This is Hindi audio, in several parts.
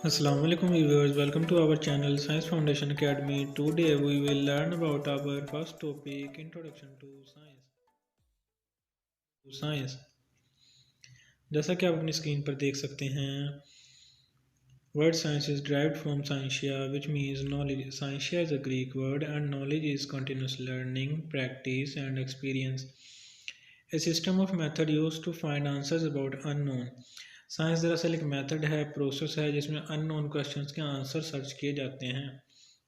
Assalamu alaikum viewers, welcome to our channel Science Foundation Academy. Today we will learn about our first topic, Introduction to Science. जैसा कि आप अपनी स्क्रीन पर देख सकते हैं, word science is derived from scientia, which means knowledge. Scientia is a Greek word and knowledge is continuous learning, practice and experience. A system of method used to find answers about unknown. Science दरअसल एक मेथड है, प्रोसेस है जिसमें अननोन क्वेश्चंस के आंसर सर्च किए जाते हैं।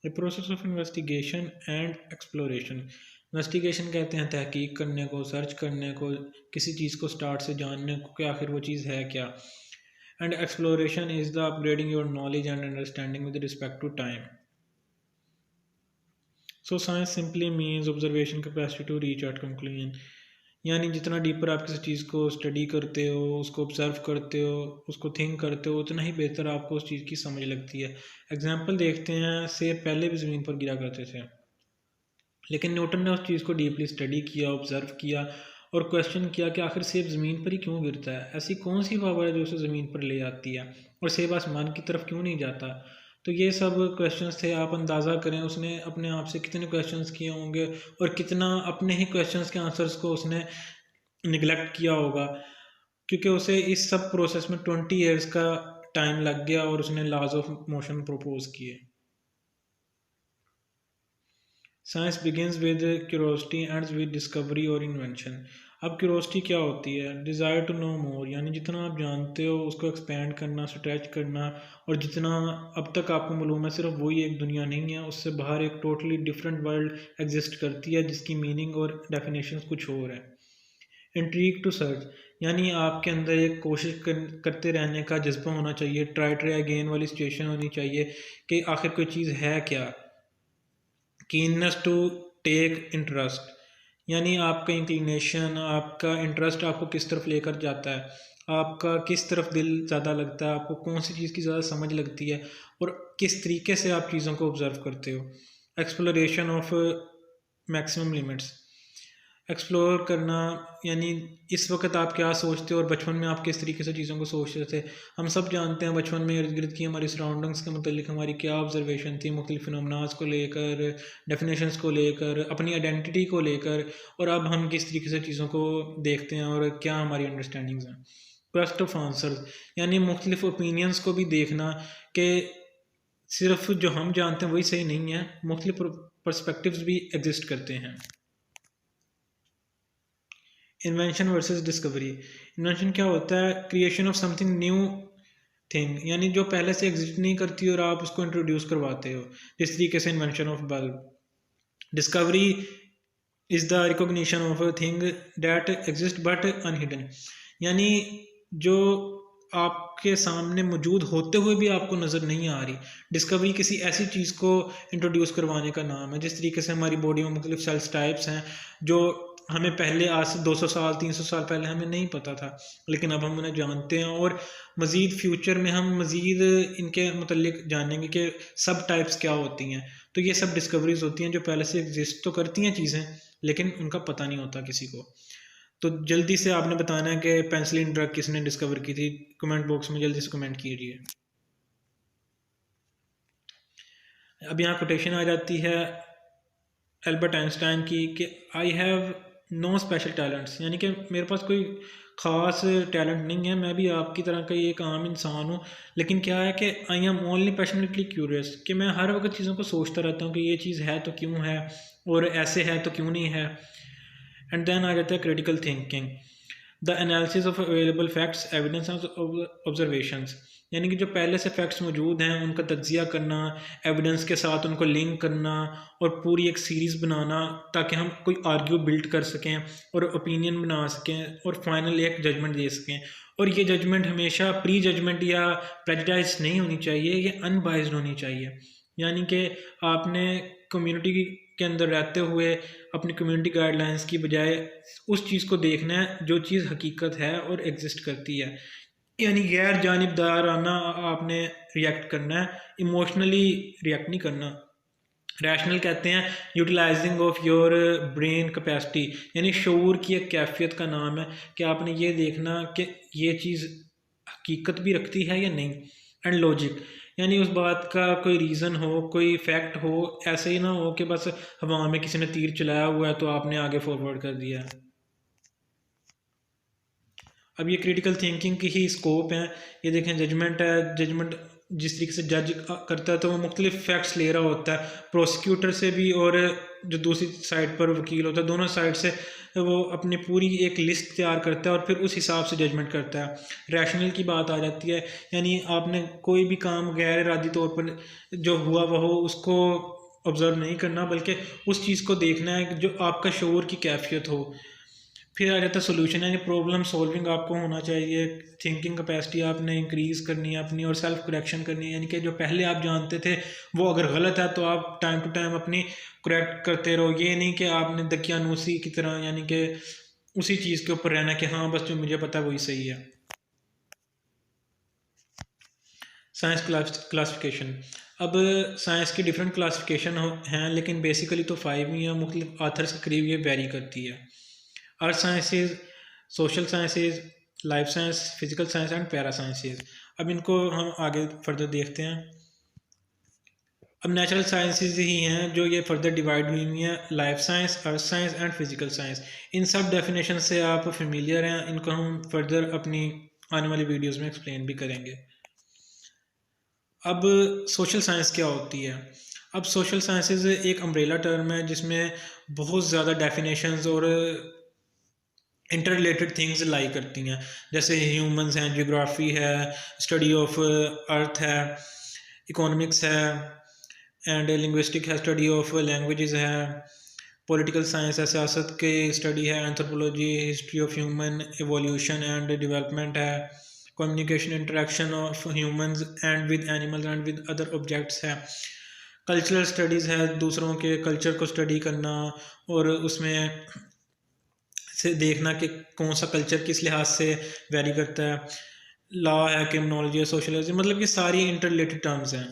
A process of investigation and exploration. Investigation कहते हैं तहकीक करने को, सर्च करने को, किसी चीज़ को स्टार्ट से जानने को कि आखिर वो चीज़ है क्या। And exploration is the upgrading your knowledge and understanding with respect to time. So science simply means observation capacity to reach at conclusion, यानी जितना डीपर आप किसी चीज़ को स्टडी करते हो, उसको ऑब्जर्व करते हो, उसको थिंक करते हो, उतना ही बेहतर आपको उस चीज़ की समझ लगती है। एग्जाम्पल देखते हैं, सेब पहले भी ज़मीन पर गिरा करते थे, लेकिन न्यूटन ने उस चीज़ को डीपली स्टडी किया, ऑब्जर्व किया और क्वेश्चन किया कि आखिर सेब ज़मीन पर ही क्यों गिरता है, ऐसी कौन सी पावर है जो उसे ज़मीन पर ले आती है, और सेब आसमान की तरफ क्यों नहीं जाता। तो ये सब क्वेश्चंस थे। आप अंदाज़ा करें उसने अपने आप से कितने क्वेश्चंस किए होंगे और कितना अपने ही क्वेश्चंस के आंसर्स को उसने निगलेक्ट किया होगा, क्योंकि उसे इस सब प्रोसेस में 20 ईयर्स का टाइम लग गया और उसने लॉज ऑफ मोशन प्रपोज किए। Science begins with curiosity ends with discovery और इन्वेंशन। अब क्यूरोसिटी क्या होती है? डिज़ायर टू नो मोर, यानी जितना आप जानते हो उसको एक्सपेंड करना, स्ट्रेच करना, और जितना अब तक आपको मालूम है सिर्फ वही एक दुनिया नहीं है, उससे बाहर एक टोटली डिफरेंट वर्ल्ड एग्जिस्ट करती है जिसकी मीनिंग और डेफिनेशंस कुछ और है। इंट्रीग टू सर्च, यानी आपके अंदर एक कोशिश करते रहने का जज्बा होना चाहिए, ट्राई अगेन वाली सिचुएशन होनी चाहिए कि आखिर कोई चीज़ है क्या। कीननेस टू टेक इंटरेस्ट, यानी आपका इंक्लिनेशन, आपका इंटरेस्ट आपको किस तरफ लेकर जाता है, आपका किस तरफ दिल ज़्यादा लगता है, आपको कौन सी चीज़ की ज़्यादा समझ लगती है और किस तरीके से आप चीज़ों को ऑब्जर्व करते हो। Exploration of maximum limits, explore करना, यानी इस वक्त आप क्या सोचते हो और बचपन में आप किस तरीके से चीज़ों को सोचते थे। हम सब जानते हैं बचपन में इर्द गिर्द की हमारी सराउंडिंग्स के मतलब हमारी क्या ऑब्जर्वेशन थी, मुख्तलिफ फिनोमेनास को लेकर, डेफिनेशंस को लेकर, अपनी आइडेंटिटी को लेकर, और अब हम किस तरीके से चीज़ों को देखते हैं और क्या हमारी अंडरस्टैंडिंग्स हैं। क्वेस्ट ऑफ आंसर्स, यानी मुख्तलिफ ओपिनियंस को भी देखना कि सिर्फ जो हम जानते हैं वही सही नहीं है, मुख्तलिफ पर्सपेक्टिव्स भी एग्जिस्ट करते हैं। Invention versus discovery. इन्वेंशन क्या होता है? Creation of something new thing, यानी जो पहले से एग्जिस्ट नहीं करती और आप उसको इंट्रोड्यूस करवाते हो, जिस तरीके से invention of bulb. Discovery is the recognition of a thing that exist but unhidden, यानी जो आपके सामने मौजूद होते हुए भी आपको नज़र नहीं आ रही। डिस्कवरी किसी ऐसी चीज़ को इंट्रोड्यूस करवाने का नाम है, जिस तरीके से हमारी बॉडी में मुख्तलिफ सेल्स टाइप्स हैं जो हमें पहले आज से 200 साल 300 साल पहले हमें नहीं पता था, लेकिन अब हम उन्हें जानते हैं और मज़ीद फ्यूचर में हम मज़ीद इनके मुतल्लिक जानेंगे कि सब टाइप्स क्या होती हैं। तो ये सब डिस्कवरीज होती हैं जो पहले से एग्जिस्ट तो करती हैं चीज़ें, लेकिन उनका पता नहीं होता किसी को। तो जल्दी से आपने बताना है कि पेंसिलिन ड्रग किसने डिस्कवर की थी, कमेंट बॉक्स में जल्दी से कमेंट कीजिए। अब यहाँ कोटेशन आ जाती है एल्बर्ट आइंस्टाइन की कि I have no special talents, यानी कि मेरे पास कोई ख़ास टैलेंट नहीं है, मैं भी आपकी तरह का एक आम इंसान हूँ, लेकिन क्या है कि I am only passionately curious, कि मैं हर वक्त चीज़ों को सोचता रहता हूँ कि ये चीज़ है तो क्यों है और ऐसे है तो क्यों नहीं है। एंड देन आ जाता है critical thinking, the analysis of available facts, evidence observations, यानी कि जो पहले से फैक्ट्स मौजूद हैं उनका तज्जिया करना, एविडेंस के साथ उनको लिंक करना और पूरी एक सीरीज़ बनाना ताकि हम कोई आर्ग्यू बिल्ड कर सकें और ओपिनियन बना सकें और फाइनल एक जजमेंट दे सकें। और ये जजमेंट हमेशा प्री जजमेंट या प्रेजुडिस नहीं होनी चाहिए, ये अनबाइज्ड होनी चाहिए, यानी कि आपने कम्युनिटी के अंदर रहते हुए अपनी कम्युनिटी गाइडलाइंस की बजाय उस चीज़ को देखना है जो चीज़ हकीकत है और एग्जिस्ट करती है, यानी गैर जानिबदाराना आपने रिएक्ट करना है, इमोशनली रिएक्ट नहीं करना। रैशनल कहते हैं utilising of your brain capacity, यानी शऊर की एक कैफियत का नाम है कि आपने ये देखना कि ये चीज़ हकीकत भी रखती है या नहीं। एंड लॉजिक, यानी उस बात का कोई रीज़न हो, कोई फैक्ट हो, ऐसे ही ना हो कि बस हवा में किसी ने तीर चलाया हुआ है तो आपने आगे फॉरवर्ड कर दिया। अब ये क्रिटिकल थिंकिंग की ही स्कोप है। ये देखें जजमेंट है, जजमेंट जिस तरीके से जज करता है तो वो मुख्तलिफ फैक्ट्स ले रहा होता है, प्रोसिक्यूटर से भी और जो दूसरी साइड पर वकील होता है, दोनों साइड से वो अपनी पूरी एक लिस्ट तैयार करता है और फिर उस हिसाब से जजमेंट करता है। रैशनल की बात आ जाती है, यानी आपने कोई भी काम गैर इरादी तौर पर जो हुआ वह हो उसको ऑब्जर्व नहीं करना, बल्कि उस चीज़ को देखना है जो आपका शऊर की कैफियत हो। फिर आ जाता है सोल्यूशन, यानी प्रॉब्लम सॉल्विंग आपको होना चाहिए, थिंकिंग कैपेसिटी आपने इंक्रीज़ करनी है अपनी और सेल्फ करेक्शन करनी है, यानी कि जो पहले आप जानते थे वो अगर गलत है तो आप टाइम टू टाइम अपनी करेक्ट करते रहो। ये नहीं कि आपने दकियानूसी की तरह यानी कि उसी चीज़ के ऊपर रहना कि हाँ बस जो मुझे पता है वही सही है। साइंस क्लासिफिकेशन, अब साइंस की डिफरेंट क्लासिफिकेशन हैं लेकिन बेसिकली तो 5 ही हैं, मुख्तलिफ आथर्स के करीब ये वेरी करती है। अर्थ sciences, social sciences, life science, physical science and para sciences. अब इनको हम आगे फर्दर देखते हैं। अब नेचुरल साइंसेज ही हैं जो ये फर्दर डिवाइड हुई हुई हैं, life science, earth science and physical science. इन सब डेफिनेशन से आप फेमिलियर हैं, इनको हम फर्दर अपनी आने वाली वीडियोज़ में एक्सप्लेन भी करेंगे। अब सोशल साइंस क्या होती है? अब सोशल साइंसेज एक अम्ब्रेला टर्म है जिसमें बहुत ज़्यादा डेफिनेशंस और इंटर रिलेटेड थिंग्स लाई करती हैं, जैसे ह्यूमंस हैं, जियोग्राफी है, स्टडी ऑफ अर्थ है, इकोनॉमिक्स है एंड लिंग्विस्टिक है, स्टडी ऑफ लैंग्वेजेस है, पॉलिटिकल साइंस है, सियासत के स्टडी है, anthropology, history of human evolution and development है, communication interaction of humans and with animals and with other objects है, कल्चरल स्टडीज़ है, दूसरों के कल्चर को स्टडी करना और उसमें से देखना कि कौन सा कल्चर किस लिहाज से वेरी करता है, लॉ है, क्रिमिनोलॉजी है, सोशलॉजी, मतलब ये सारी इंटर रिलेटेड टर्म्स हैं।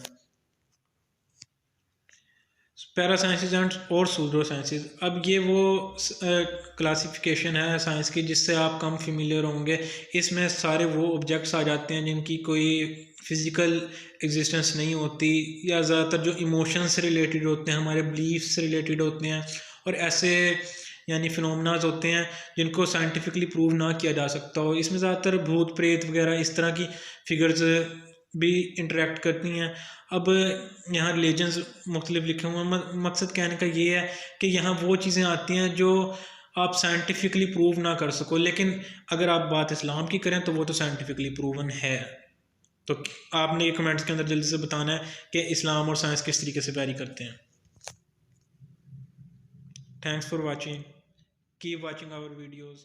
पैरा साइंसेज एंड और सूडो साइंसेज, अब ये वो क्लासिफिकेशन है साइंस की जिससे आप कम फेमिलियर होंगे। इसमें सारे वो ऑब्जेक्ट्स आ जाते हैं जिनकी कोई फिज़िकल एग्जिस्टेंस नहीं होती, या ज़्यादातर जो इमोशन से रिलेटेड होते हैं, हमारे बिलीफ से रिलेटेड होते हैं, और ऐसे यानी फिनोमेनाज होते हैं जिनको साइंटिफिकली प्रूव ना किया जा सकता हो। इसमें ज़्यादातर भूत प्रेत वगैरह इस तरह की फिगर्स भी इंटरेक्ट करती हैं। अब यहाँ रिलीजन्स मुख्तलिफ लिखे हुए हैं, मकसद कहने का ये है कि यहाँ वो चीज़ें आती हैं जो आप साइंटिफिकली प्रूव ना कर सको, लेकिन अगर आप बात इस्लाम की करें तो वो तो साइंटिफिकली प्रूवन है। तो आपने ये कमेंट्स के अंदर जल्दी से बताना है कि इस्लाम और साइंस किस तरीके से वैरी करते हैं। Thanks for watching, keep watching our videos.